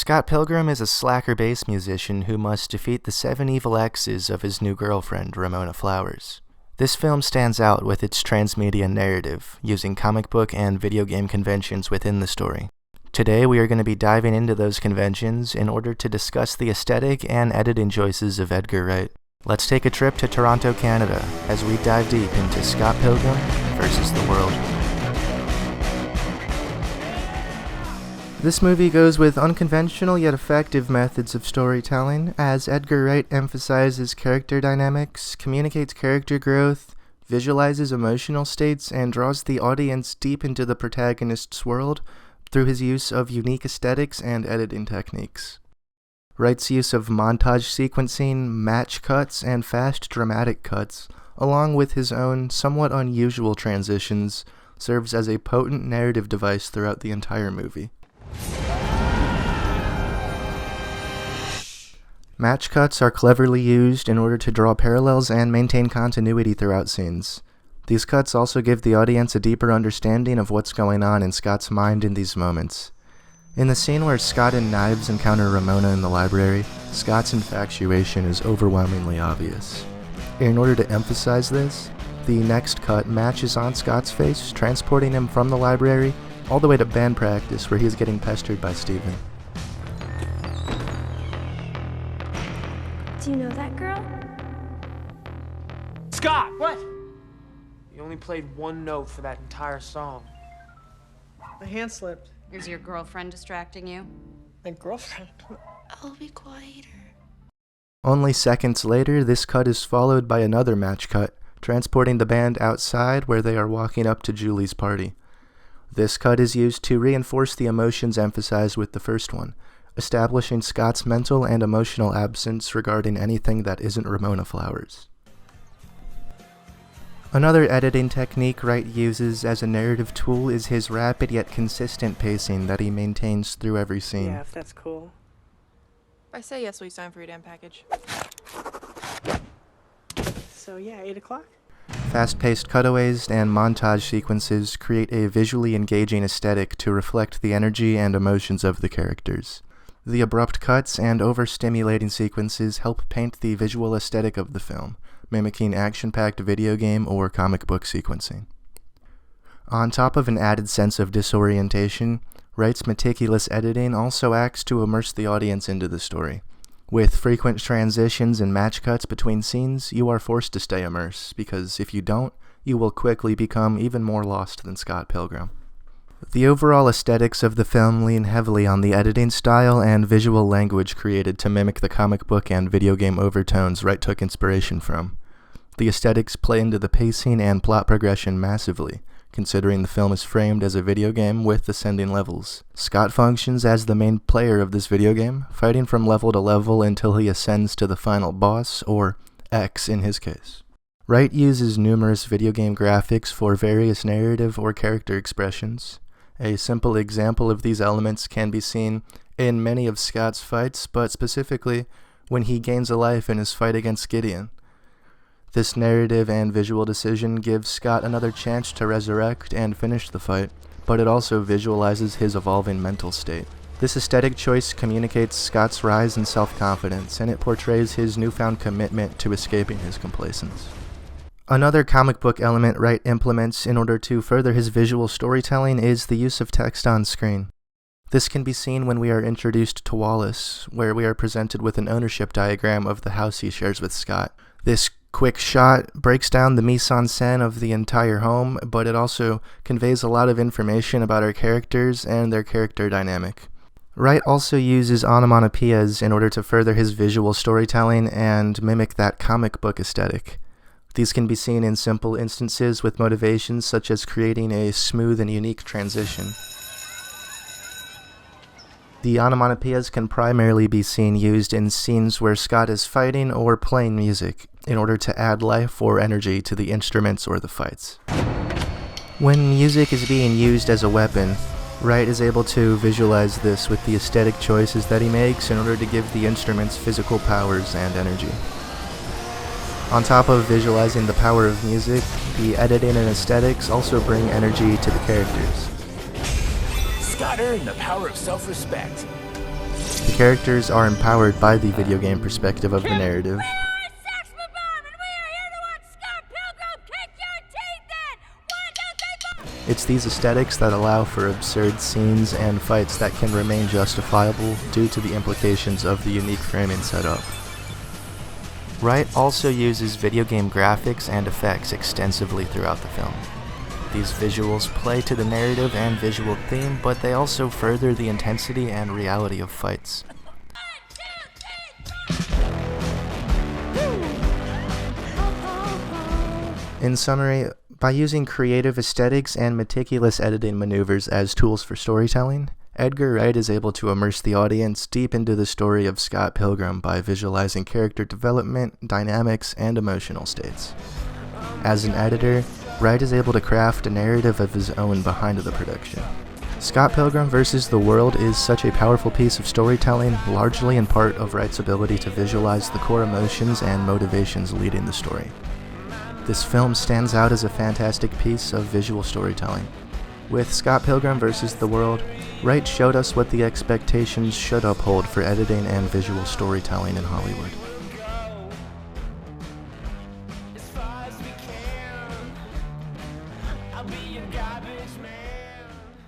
Scott Pilgrim is a slacker bass musician who must defeat the 7 evil exes of his new girlfriend, Ramona Flowers. This film stands out with its transmedia narrative, using comic book and video game conventions within the story. Today we are going to be diving into those conventions in order to discuss the aesthetic and editing choices of Edgar Wright. Let's take a trip to Toronto, Canada, as we dive deep into Scott Pilgrim versus the world. This movie goes with unconventional yet effective methods of storytelling, as Edgar Wright emphasizes character dynamics, communicates character growth, visualizes emotional states, and draws the audience deep into the protagonist's world through his use of unique aesthetics and editing techniques. Wright's use of montage sequencing, match cuts, and fast dramatic cuts, along with his own somewhat unusual transitions, serves as a potent narrative device throughout the entire movie. Match cuts are cleverly used in order to draw parallels and maintain continuity throughout scenes. These cuts also give the audience a deeper understanding of what's going on in Scott's mind in these moments. In the scene where Scott and Knives encounter Ramona in the library, Scott's infatuation is overwhelmingly obvious. In order to emphasize this, the next cut matches on Scott's face, transporting him from the library all the way to band practice, where he is getting pestered by Steven. Do you know that girl? Scott! What? You only played one note for that entire song. My hand slipped. Is your girlfriend distracting you? My girlfriend? I'll be quieter. Only seconds later, this cut is followed by another match cut, transporting the band outside where they are walking up to Julie's party. This cut is used to reinforce the emotions emphasized with the first one, establishing Scott's mental and emotional absence regarding anything that isn't Ramona Flowers. Another editing technique Wright uses as a narrative tool is his rapid yet consistent pacing that he maintains through every scene. Yeah, if that's cool. If I say yes, will you sign for your damn package? So yeah, 8 o'clock? Fast-paced cutaways and montage sequences create a visually engaging aesthetic to reflect the energy and emotions of the characters. The abrupt cuts and overstimulating sequences help paint the visual aesthetic of the film, mimicking action-packed video game or comic book sequencing. On top of an added sense of disorientation, Wright's meticulous editing also acts to immerse the audience into the story. With frequent transitions and match cuts between scenes, you are forced to stay immersed, because if you don't, you will quickly become even more lost than Scott Pilgrim. The overall aesthetics of the film lean heavily on the editing style and visual language created to mimic the comic book and video game overtones Wright took inspiration from. The aesthetics play into the pacing and plot progression massively, considering the film is framed as a video game with ascending levels. Scott functions as the main player of this video game, fighting from level to level until he ascends to the final boss, or X in his case. Wright uses numerous video game graphics for various narrative or character expressions. A simple example of these elements can be seen in many of Scott's fights, but specifically when he gains a life in his fight against Gideon. This narrative and visual decision gives Scott another chance to resurrect and finish the fight, but it also visualizes his evolving mental state. This aesthetic choice communicates Scott's rise in self-confidence, and it portrays his newfound commitment to escaping his complacence. Another comic book element Wright implements in order to further his visual storytelling is the use of text on screen. This can be seen when we are introduced to Wallace, where we are presented with an ownership diagram of the house he shares with Scott. This quick shot breaks down the mise-en-scène of the entire home, but it also conveys a lot of information about our characters and their character dynamic. Wright also uses onomatopoeias in order to further his visual storytelling and mimic that comic book aesthetic. These can be seen in simple instances with motivations such as creating a smooth and unique transition. The onomatopoeias can primarily be seen used in scenes where Scott is fighting or playing music, in order to add life or energy to the instruments or the fights. When music is being used as a weapon, Wright is able to visualize this with the aesthetic choices that he makes in order to give the instruments physical powers and energy. On top of visualizing the power of music, the editing and aesthetics also bring energy to the characters. Scott earned the power of self-respect. The characters are empowered by the video game perspective of the narrative. It's these aesthetics that allow for absurd scenes and fights that can remain justifiable due to the implications of the unique framing setup. Wright also uses video game graphics and effects extensively throughout the film. These visuals play to the narrative and visual theme, but they also further the intensity and reality of fights. In summary, by using creative aesthetics and meticulous editing maneuvers as tools for storytelling, Edgar Wright is able to immerse the audience deep into the story of Scott Pilgrim by visualizing character development, dynamics, and emotional states. As an editor, Wright is able to craft a narrative of his own behind the production. Scott Pilgrim vs. the World is such a powerful piece of storytelling, largely in part of Wright's ability to visualize the core emotions and motivations leading the story. This film stands out as a fantastic piece of visual storytelling. With Scott Pilgrim vs. the World, Wright showed us what the expectations should uphold for editing and visual storytelling in Hollywood. As far as we can, I'll be your guy.